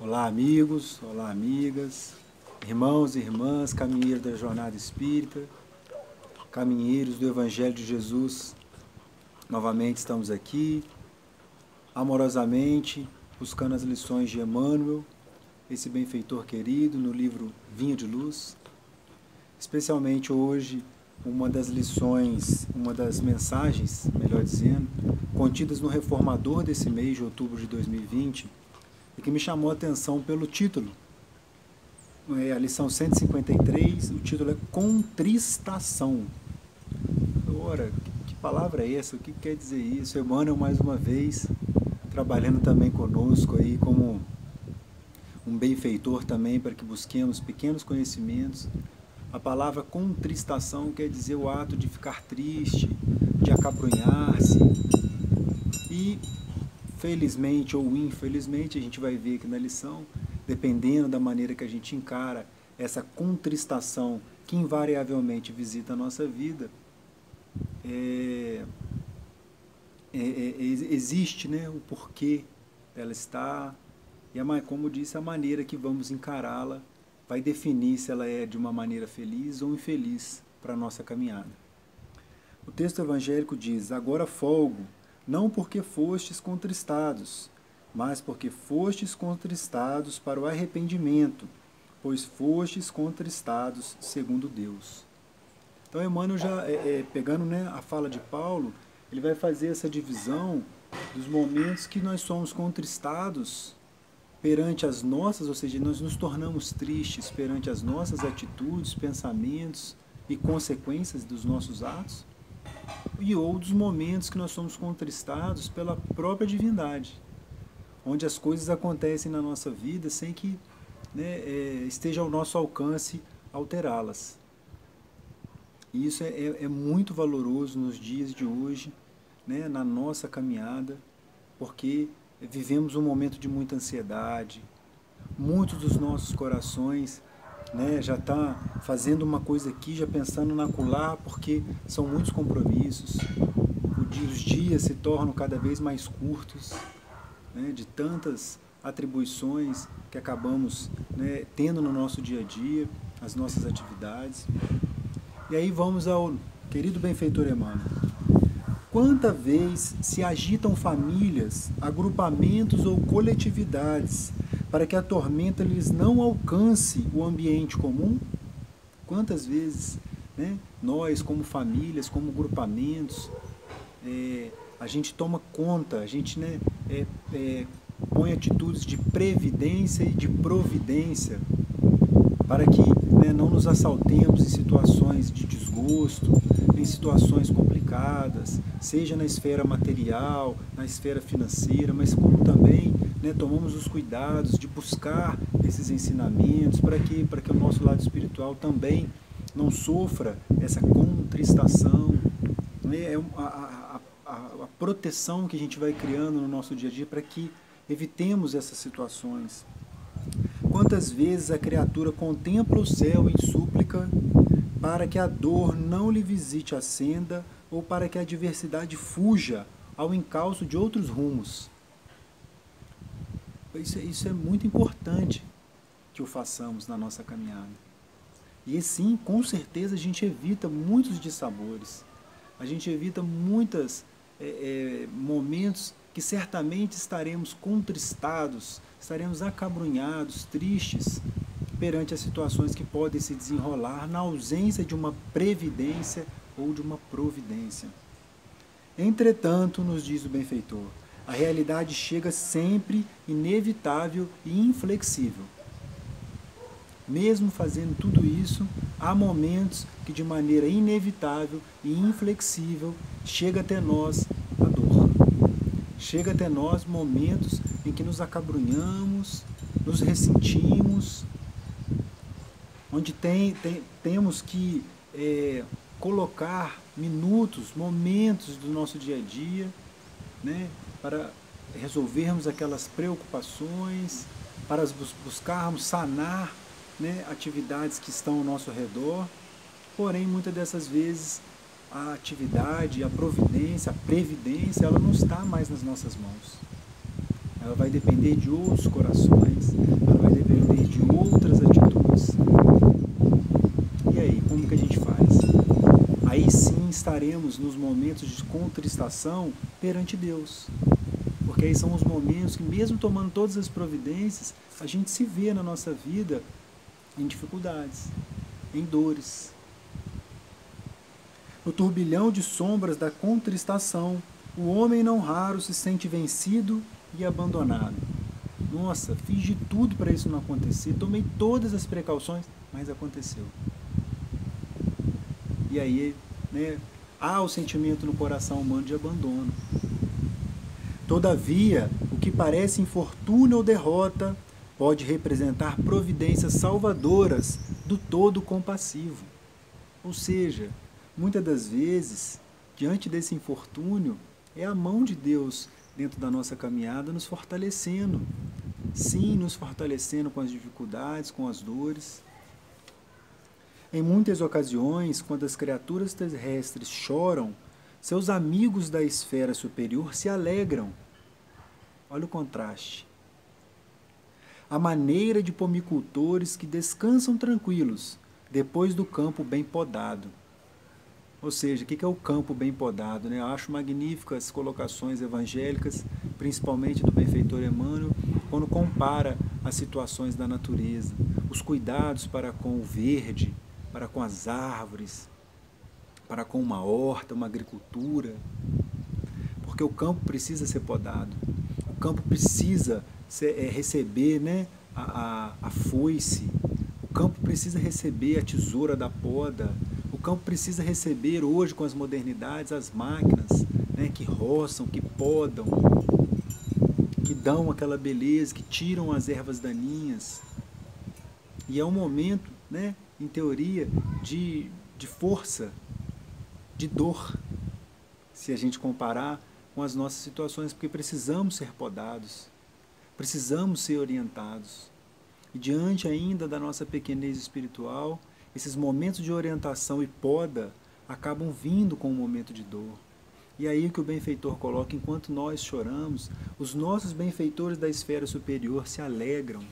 Olá, amigos, olá, amigas, irmãos e irmãs, caminheiros da jornada espírita, caminheiros do Evangelho de Jesus. Novamente estamos aqui, amorosamente, buscando as lições de Emmanuel, esse benfeitor querido, no livro Vinho de Luz. Especialmente hoje, uma das lições, uma das mensagens, melhor dizendo, contidas no Reformador desse mês de outubro de 2020, e que me chamou a atenção pelo título. A lição 153, o título é Contristação. Ora, que palavra é essa? O que quer dizer isso? Emmanuel, mais uma vez, trabalhando também conosco aí como um benfeitor também, para que busquemos pequenos conhecimentos. A palavra contristação quer dizer o ato de ficar triste, de acabrunhar-se. E felizmente ou infelizmente, a gente vai ver aqui na lição, dependendo da maneira que a gente encara essa contristação que invariavelmente visita a nossa vida, existe, né, o porquê dela estar, e como disse, a maneira que vamos encará-la vai definir se ela é de uma maneira feliz ou infeliz para a nossa caminhada. O texto evangélico diz: agora folgo, não porque fostes contristados, mas porque fostes contristados para o arrependimento, pois fostes contristados segundo Deus. Então, Emmanuel, já pegando, né, a fala de Paulo, ele vai fazer essa divisão dos momentos que nós somos contristados perante as nossas, ou seja, nós nos tornamos tristes perante as nossas atitudes, pensamentos e consequências dos nossos atos, e outros momentos que nós somos contristados pela própria divindade, onde as coisas acontecem na nossa vida sem que, né, esteja ao nosso alcance alterá-las. E isso é muito valoroso nos dias de hoje, né, na nossa caminhada, porque vivemos um momento de muita ansiedade, muitos dos nossos corações, né, já está fazendo uma coisa aqui, já pensando na acolá, porque são muitos compromissos. Os dias se tornam cada vez mais curtos, né, de tantas atribuições que acabamos, né, tendo no nosso dia a dia, as nossas atividades. E aí vamos ao querido benfeitor Emmanuel. Quanta vez se agitam famílias, agrupamentos ou coletividades para que a tormenta lhes não alcance o ambiente comum? Quantas vezes, né, nós, como famílias, como grupamentos, a gente toma conta, a gente, né, põe atitudes de previdência e de providência para que, né, não nos assaltemos em situações de desgosto, em situações complicadas, seja na esfera material, na esfera financeira, mas como também, né, tomamos os cuidados de buscar esses ensinamentos para que o nosso lado espiritual também não sofra essa contristação, né, a proteção que a gente vai criando no nosso dia a dia para que evitemos essas situações. Quantas vezes a criatura contempla o céu em súplica para que a dor não lhe visite a senda ou para que a adversidade fuja ao encalço de outros rumos. Isso é muito importante que o façamos na nossa caminhada. E sim, com certeza a gente evita muitos dissabores, a gente evita muitos momentos que certamente estaremos contristados, estaremos acabrunhados, tristes, perante as situações que podem se desenrolar na ausência de uma previdência ou de uma providência. Entretanto, nos diz o benfeitor, a realidade chega sempre inevitável e inflexível. Mesmo fazendo tudo isso, há momentos que de maneira inevitável e inflexível chega até nós a dor. Chega até nós momentos em que nos acabrunhamos, nos ressentimos, onde temos que colocar minutos, momentos do nosso dia a dia, né, para resolvermos aquelas preocupações, para buscarmos sanar, né, atividades que estão ao nosso redor. Porém, muitas dessas vezes, a atividade, a providência, a previdência, ela não está mais nas nossas mãos. ela vai depender de outros corações, ela vai depender de outras atitudes. E aí, como que a gente faz? Aí sim estaremos nos momentos de contristação perante Deus. Porque aí são os momentos que, mesmo tomando todas as providências, a gente se vê na nossa vida em dificuldades, em dores. No turbilhão de sombras da contristação, o homem não raro se sente vencido e abandonado. Nossa, fiz de tudo para isso não acontecer, tomei todas as precauções, mas aconteceu. E aí, né, há o sentimento no coração humano de abandono. Todavia, o que parece infortúnio ou derrota pode representar providências salvadoras do todo compassivo. Ou seja, muitas das vezes, diante desse infortúnio, é a mão de Deus dentro da nossa caminhada nos fortalecendo. Sim, nos fortalecendo com as dificuldades, com as dores. Em muitas ocasiões, quando as criaturas terrestres choram, seus amigos da esfera superior se alegram. Olha o contraste. A maneira de pomicultores que descansam tranquilos depois do campo bem podado. Ou seja, o que é o campo bem podado? Né? Eu acho magníficas colocações evangélicas, principalmente do benfeitor Emmanuel, quando compara as situações da natureza, os cuidados para com o verde, para com as árvores, para com uma horta, uma agricultura. Porque o campo precisa ser podado, o campo precisa receber, né, a foice, o campo precisa receber a tesoura da poda, o campo precisa receber hoje com as modernidades as máquinas, né, que roçam, que podam, que dão aquela beleza, que tiram as ervas daninhas. E é um momento, né, em teoria, de força, de dor, se a gente comparar com as nossas situações, porque precisamos ser podados, precisamos ser orientados. E diante ainda da nossa pequenez espiritual, esses momentos de orientação e poda acabam vindo com um momento de dor. E aí que o benfeitor coloca, enquanto nós choramos, os nossos benfeitores da esfera superior se alegram.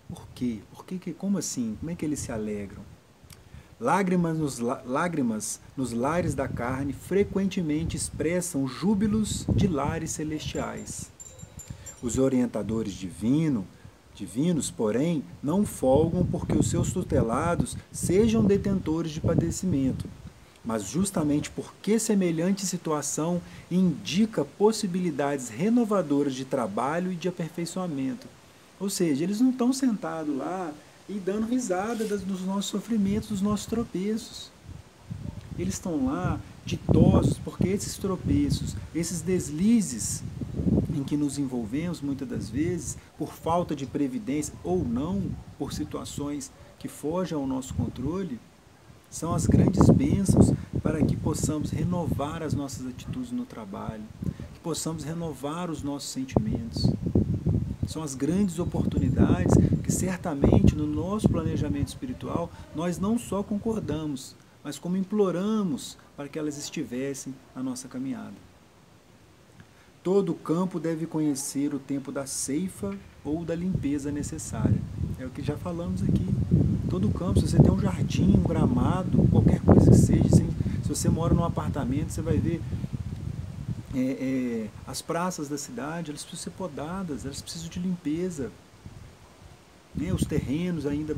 Por quê? Como assim? Como é que eles se alegram? Lágrimas nos lares da carne frequentemente expressam júbilos de lares celestiais. Os orientadores divinos, porém, não folgam porque os seus tutelados sejam detentores de padecimento, mas justamente porque semelhante situação indica possibilidades renovadoras de trabalho e de aperfeiçoamento. Ou seja, eles não estão sentados lá e dando risada dos nossos sofrimentos, dos nossos tropeços. Eles estão lá ditosos porque esses tropeços, esses deslizes em que nos envolvemos muitas das vezes, por falta de previdência ou não, por situações que fogem ao nosso controle, são as grandes bênçãos para que possamos renovar as nossas atitudes no trabalho, que possamos renovar os nossos sentimentos. São as grandes oportunidades que certamente no nosso planejamento espiritual nós não só concordamos, mas como imploramos para que elas estivessem na nossa caminhada. Todo campo deve conhecer o tempo da ceifa ou da limpeza necessária. É o que já falamos aqui. Todo campo, se você tem um jardim, um gramado, qualquer coisa que seja, se você mora num apartamento, você vai ver as praças da cidade, elas precisam ser podadas, elas precisam de limpeza. Né? Os terrenos ainda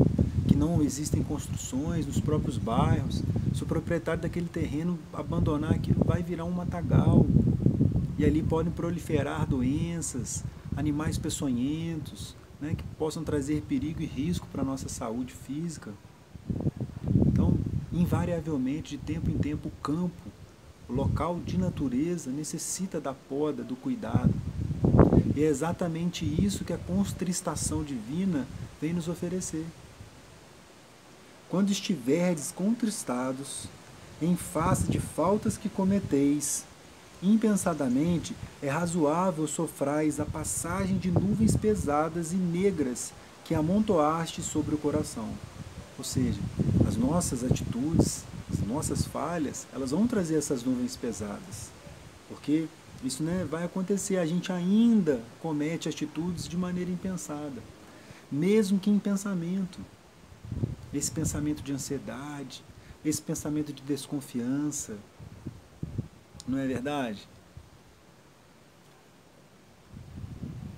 que não existem construções nos próprios bairros, se o proprietário daquele terreno abandonar aquilo, vai virar um matagal. E ali podem proliferar doenças, animais peçonhentos, né, que possam trazer perigo e risco para a nossa saúde física. Então, invariavelmente, de tempo em tempo, o campo, o local de natureza, necessita da poda, do cuidado. E é exatamente isso que a contristação divina vem nos oferecer. Quando estiverdes contristados, em face de faltas que cometeis, impensadamente é razoável sofrais a passagem de nuvens pesadas e negras que amontoaste sobre o coração. Ou seja, as nossas atitudes, as nossas falhas, elas vão trazer essas nuvens pesadas. Porque Isso, né, vai acontecer. A gente ainda comete atitudes de maneira impensada, mesmo que em pensamento. Esse pensamento de ansiedade, esse pensamento de desconfiança, não é verdade?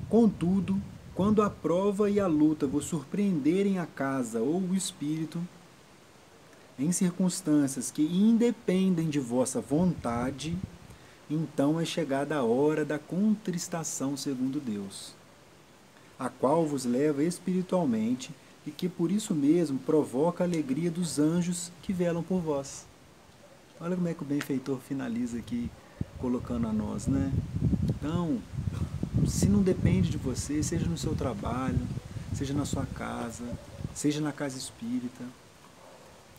Contudo, quando a prova e a luta vos surpreenderem a casa ou o espírito, em circunstâncias que independem de vossa vontade, então é chegada a hora da contristação segundo Deus, a qual vos leva espiritualmente e que por isso mesmo provoca a alegria dos anjos que velam por vós. Olha como é que o benfeitor finaliza aqui, colocando a nós, né? Então, se não depende de você, seja no seu trabalho, seja na sua casa, seja na casa espírita,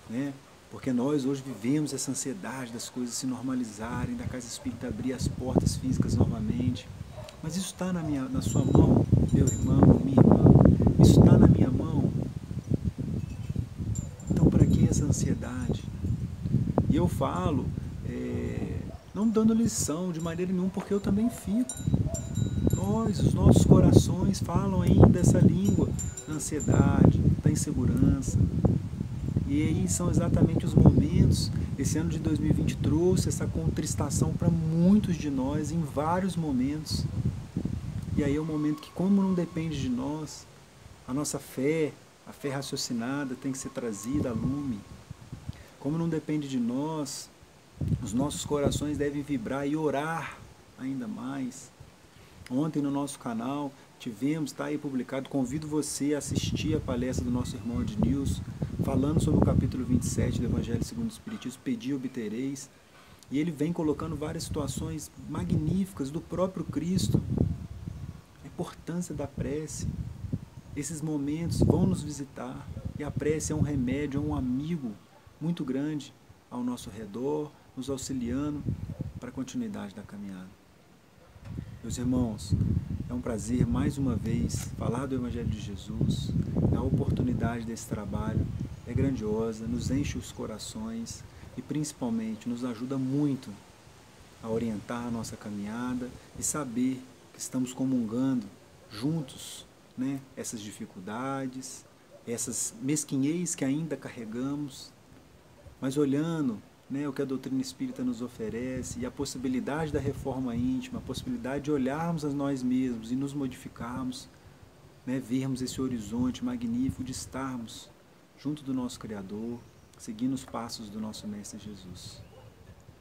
né? Porque nós hoje vivemos essa ansiedade das coisas se normalizarem, da casa espírita abrir as portas físicas novamente. Mas isso está na sua mão, meu irmão, minha irmã. Isso está na minha mão. Então, para que essa ansiedade? E eu falo, não dando lição de maneira nenhuma, porque eu também fico. Os nossos corações falam ainda essa língua da ansiedade, da insegurança. E aí são exatamente os momentos, esse ano de 2020 trouxe essa contristação para muitos de nós em vários momentos. E aí é um momento que, como não depende de nós, a nossa fé, a fé raciocinada tem que ser trazida a lume. Como não depende de nós, os nossos corações devem vibrar e orar ainda mais. Ontem no nosso canal tivemos, está aí publicado, convido você a assistir a palestra do nosso irmão Ednilson, falando sobre o capítulo 27 do Evangelho segundo o Espiritismo, Pedi e obtereis. E ele vem colocando várias situações magníficas do próprio Cristo. A importância da prece. Esses momentos vão nos visitar. E a prece é um remédio, é um amigo muito grande ao nosso redor, nos auxiliando para a continuidade da caminhada. Meus irmãos, é um prazer mais uma vez falar do Evangelho de Jesus. A oportunidade desse trabalho é grandiosa, nos enche os corações e principalmente nos ajuda muito a orientar a nossa caminhada e saber que estamos comungando juntos, né, essas dificuldades, essas mesquinhez que ainda carregamos, mas olhando, né, o que a doutrina espírita nos oferece e a possibilidade da reforma íntima, a possibilidade de olharmos a nós mesmos e nos modificarmos, né, vermos esse horizonte magnífico de estarmos junto do nosso Criador, seguindo os passos do nosso Mestre Jesus.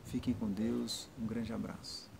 Fiquem com Deus, um grande abraço.